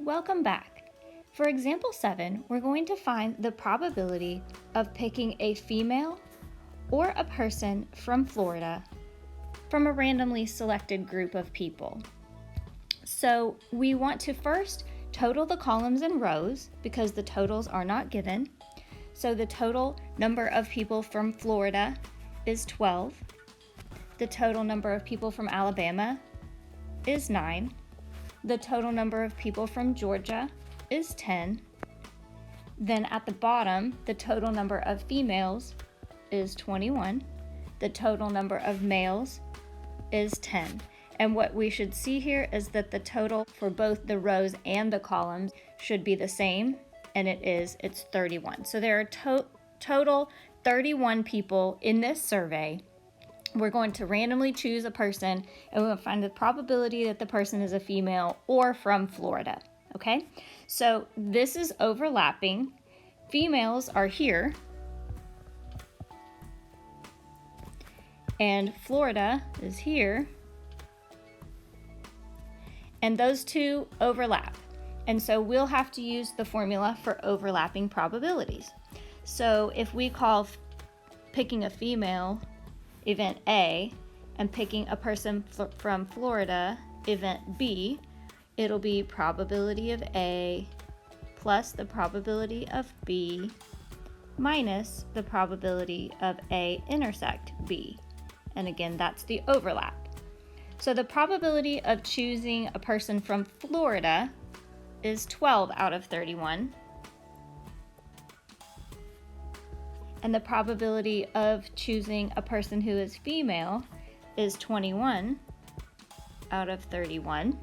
Welcome back. For example 7, we're going to find the probability of picking a female or a person from Florida from a randomly selected group of people. So we want to first total the columns and rows because the totals are not given. So the total number of people from Florida is 12. The total number of people from Alabama is 9. The total number of people from Georgia is 10. Then at the bottom, the total number of females is 21. The total number of males is 10. And what we should see here is that the total for both the rows and the columns should be the same, and it's 31. So there are total 31 people in this survey. We're going to randomly choose a person, and we're going to find the probability that the person is a female or from Florida, okay? So this is overlapping. Females are here, and Florida is here, and those two overlap. And so we'll have to use the formula for overlapping probabilities. So if we call picking a female event A and picking a person from Florida event B, it'll be probability of A plus the probability of B minus the probability of A intersect B. And again, that's the overlap. So the probability of choosing a person from Florida is 12 out of 31. And the probability of choosing a person who is female is 21 out of 31.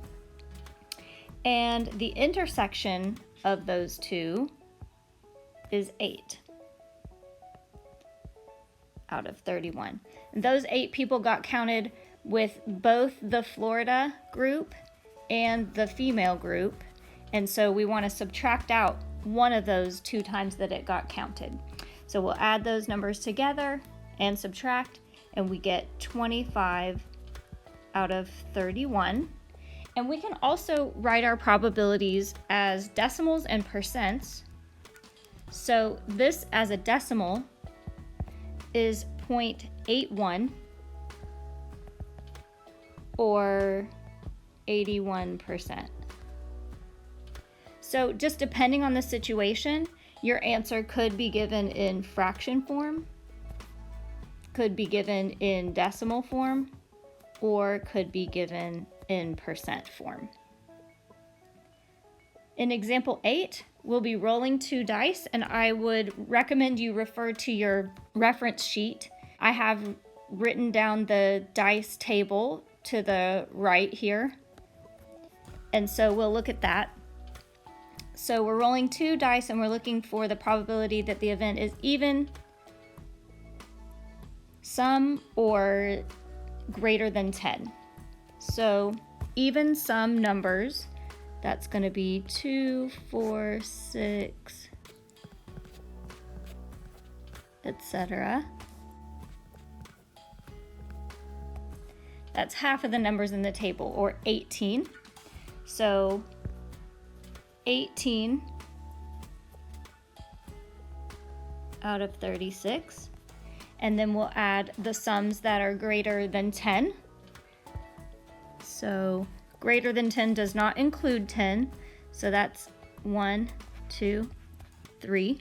And the intersection of those two is 8 out of 31. And those 8 people got counted with both the Florida group and the female group. And so we want to subtract out one of those 2 times that it got counted. So we'll add those numbers together and subtract, and we get 25 out of 31. And we can also write our probabilities as decimals and percents. So this as a decimal is 0.81 or 81%. So just depending on the situation, your answer could be given in fraction form, could be given in decimal form, or could be given in percent form. In example 8, we'll be rolling 2 dice, and I would recommend you refer to your reference sheet. I have written down the dice table to the right here, and so we'll look at that. So we're rolling 2 dice, and we're looking for the probability that the event is even, sum, or greater than 10. So even sum numbers, that's going to be 2, 4, 6, etc. That's half of the numbers in the table, or 18. So 18 out of 36. And then we'll add the sums that are greater than 10. So greater than 10 does not include 10. So that's 1, 2, 3.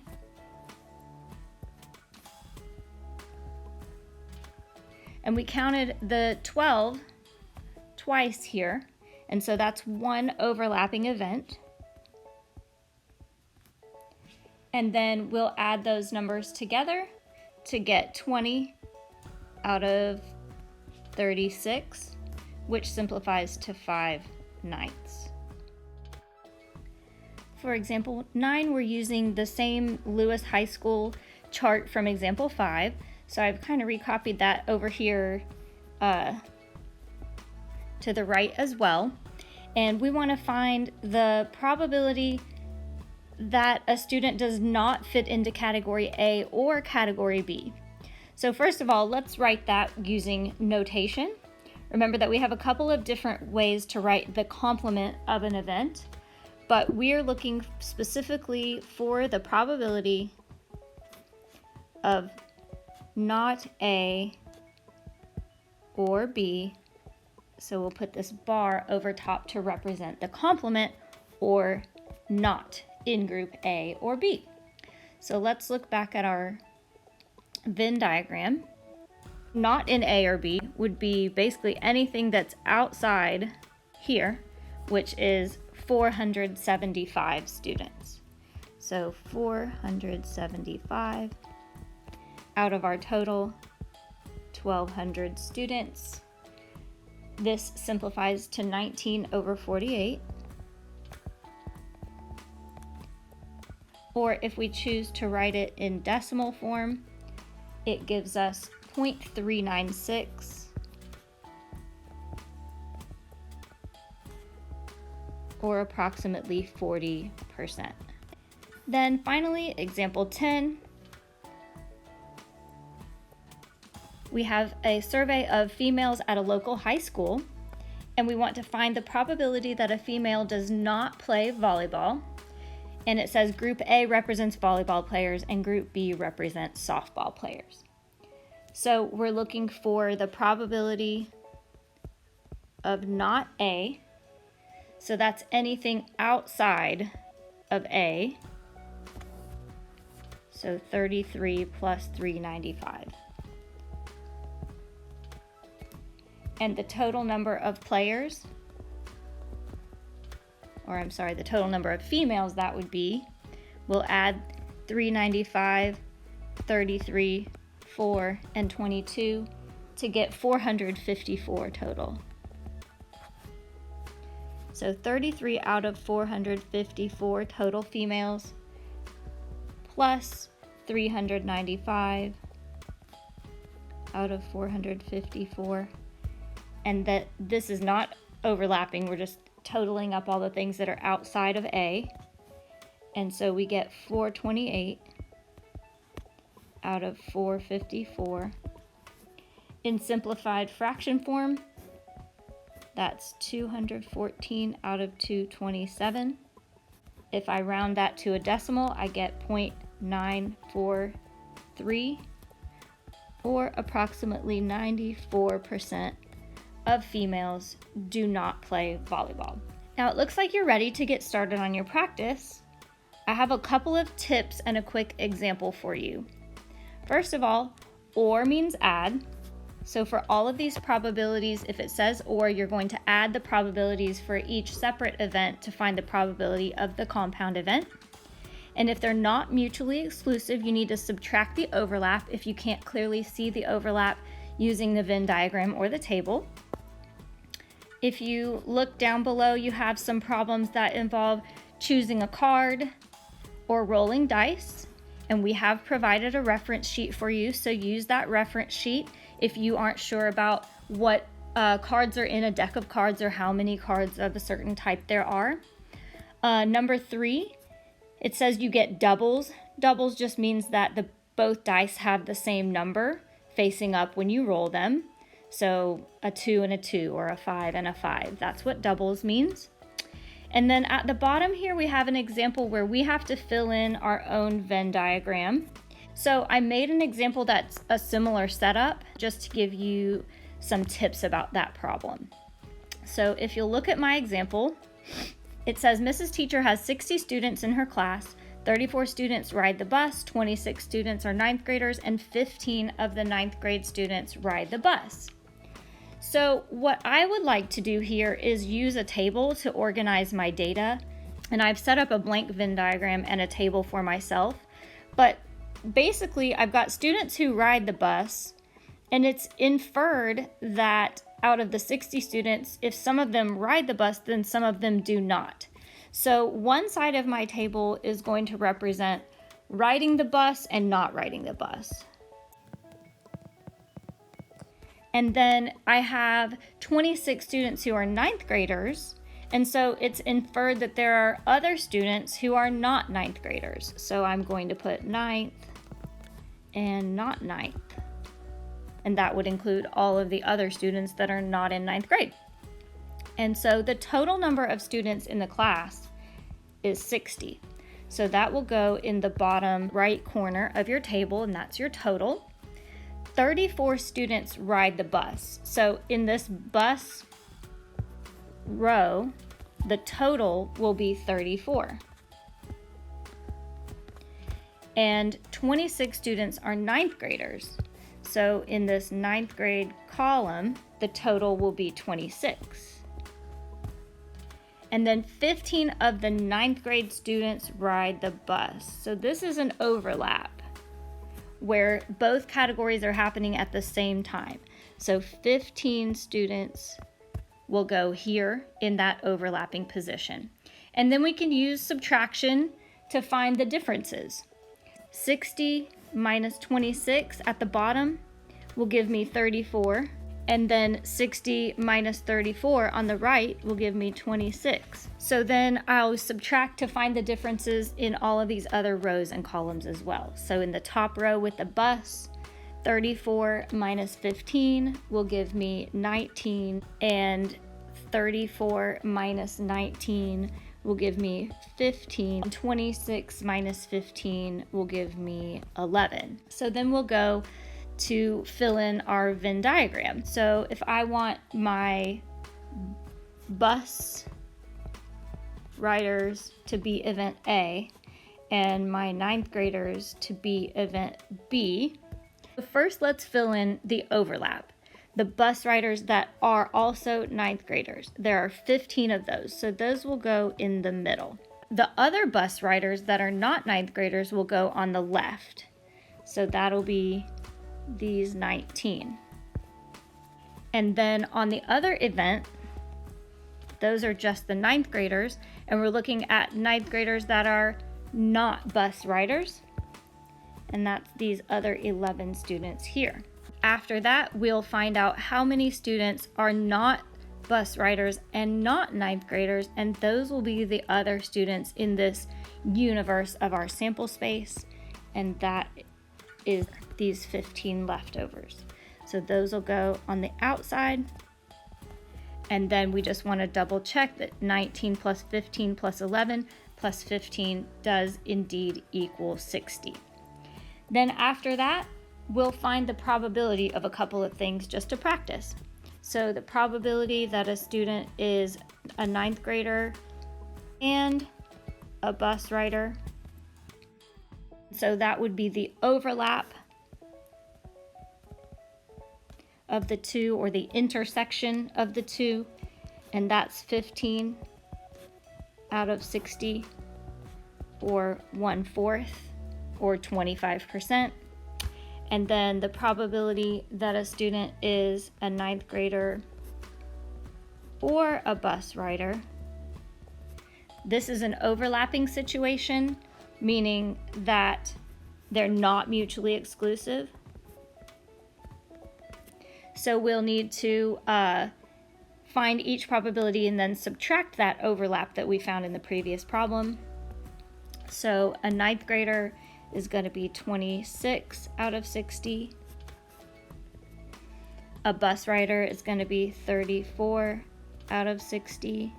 And we counted the 12 twice here. And so that's 1 overlapping event. And then we'll add those numbers together to get 20 out of 36, which simplifies to 5/9. For example 9, we're using the same Lewis High School chart from example 5. So I've kind of recopied that over here to the right as well. And we want to find the probability that a student does not fit into category A or category B. So first of all, let's write that using notation. Remember that we have a couple of different ways to write the complement of an event. but we are looking specifically for the probability of not A or B. So we'll put this bar over top to represent the complement, or not in group A or B. So let's look back at our Venn diagram. Not in A or B would be basically anything that's outside here, which is 475 students. So 475 out of our total 1,200 students. This simplifies to 19 over 48. Or if we choose to write it in decimal form, it gives us 0.396, or approximately 40%. Then finally, example 10. We have a survey of females at a local high school, and we want to find the probability that a female does not play volleyball. And it says group A represents volleyball players and group B represents softball players. So we're looking for the probability of not A. So that's anything outside of A. So 33 plus 395. And the total number of players, or I'm sorry, the total number of females that would be, we'll add 395, 33, 4, and 22 to get 454 total. So 33 out of 454 total females plus 395 out of 454. And that this is not overlapping, we're just totaling up all the things that are outside of A. And so we get 428 out of 454. In simplified fraction form, that's 214 out of 227. If I round that to a decimal, I get 0.943, or approximately 94% of females do not play volleyball. Now it looks like you're ready to get started on your practice. I have a couple of tips and a quick example for you. First of all, or means add. So for all of these probabilities, if it says or, you're going to add the probabilities for each separate event to find the probability of the compound event. And if they're not mutually exclusive, you need to subtract the overlap if you can't clearly see the overlap using the Venn diagram or the table. If you look down below, you have some problems that involve choosing a card or rolling dice, and we have provided a reference sheet for you, so use that reference sheet if you aren't sure about what cards are in a deck of cards or how many cards of a certain type there are. Number 3, it says you get doubles. Doubles just means that both dice have the same number facing up when you roll them. So a 2 and a 2, or a 5 and a 5. That's what doubles means. And then at the bottom here, we have an example where we have to fill in our own Venn diagram. So I made an example that's a similar setup just to give you some tips about that problem. So if you'll look at my example, it says Mrs. Teacher has 60 students in her class. 34 students ride the bus, 26 students are 9th graders, and 15 of the 9th grade students ride the bus. So what I would like to do here is use a table to organize my data. And I've set up a blank Venn diagram and a table for myself. But basically, I've got students who ride the bus, and it's inferred that out of the 60 students, if some of them ride the bus, then some of them do not. So one side of my table is going to represent riding the bus and not riding the bus. And then I have 26 students who are 9th graders, and so it's inferred that there are other students who are not 9th graders. So I'm going to put 9th and not 9th. And that would include all of the other students that are not in 9th grade. And so the total number of students in the class is 60. So that will go in the bottom right corner of your table, and that's your total. 34 students ride the bus. So in this bus row, the total will be 34. And 26 students are ninth graders. So in this ninth grade column, the total will be 26. And then 15 of the ninth grade students ride the bus. So this is an overlap where both categories are happening at the same time. So 15 students will go here in that overlapping position. And then we can use subtraction to find the differences. 60 minus 26 at the bottom will give me 34. And then 60 minus 34 on the right will give me 26. So then I'll subtract to find the differences in all of these other rows and columns as well. So in the top row with the bus, 34 minus 15 will give me 19, and 34 minus 19 will give me 15. 26 minus 15 will give me 11. So then we'll go to fill in our Venn diagram. So if I want my bus riders to be event A and my ninth graders to be event B, first let's fill in the overlap. The bus riders that are also ninth graders. There are 15 of those, so those will go in the middle. The other bus riders that are not ninth graders will go on the left. So that'll be these 19. And then on the other event, those are just the ninth graders, and we're looking at ninth graders that are not bus riders, and that's these other 11 students here. After that, we'll find out how many students are not bus riders and not ninth graders, and those will be the other students in this universe of our sample space, and that is these 15 leftovers. So those will go on the outside, and then we just want to double check that 19 plus 15 plus 11 plus 15 does indeed equal 60. Then after that, we'll find the probability of a couple of things just to practice. So the probability that a student is a ninth grader and a bus rider. So that would be the overlap of the two, or the intersection of the two, and that's 15 out of 60, or 1/4, or 25%. And then the probability that a student is a ninth grader or a bus rider. This is an overlapping situation, meaning that they're not mutually exclusive. So we'll need to find each probability and then subtract that overlap that we found in the previous problem. So a ninth grader is going to be 26 out of 60. A bus rider is going to be 34 out of 60.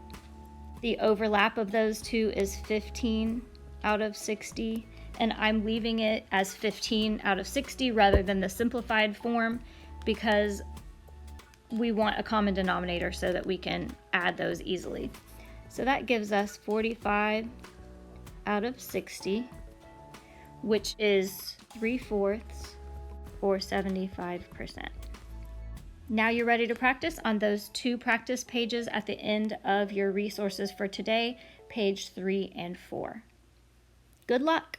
The overlap of those two is 15 out of 60, and I'm leaving it as 15 out of 60 rather than the simplified form because we want a common denominator so that we can add those easily. So that gives us 45 out of 60, which is 3/4 or 75%. Now you're ready to practice on those two practice pages at the end of your resources for today, page 3 and 4. Good luck!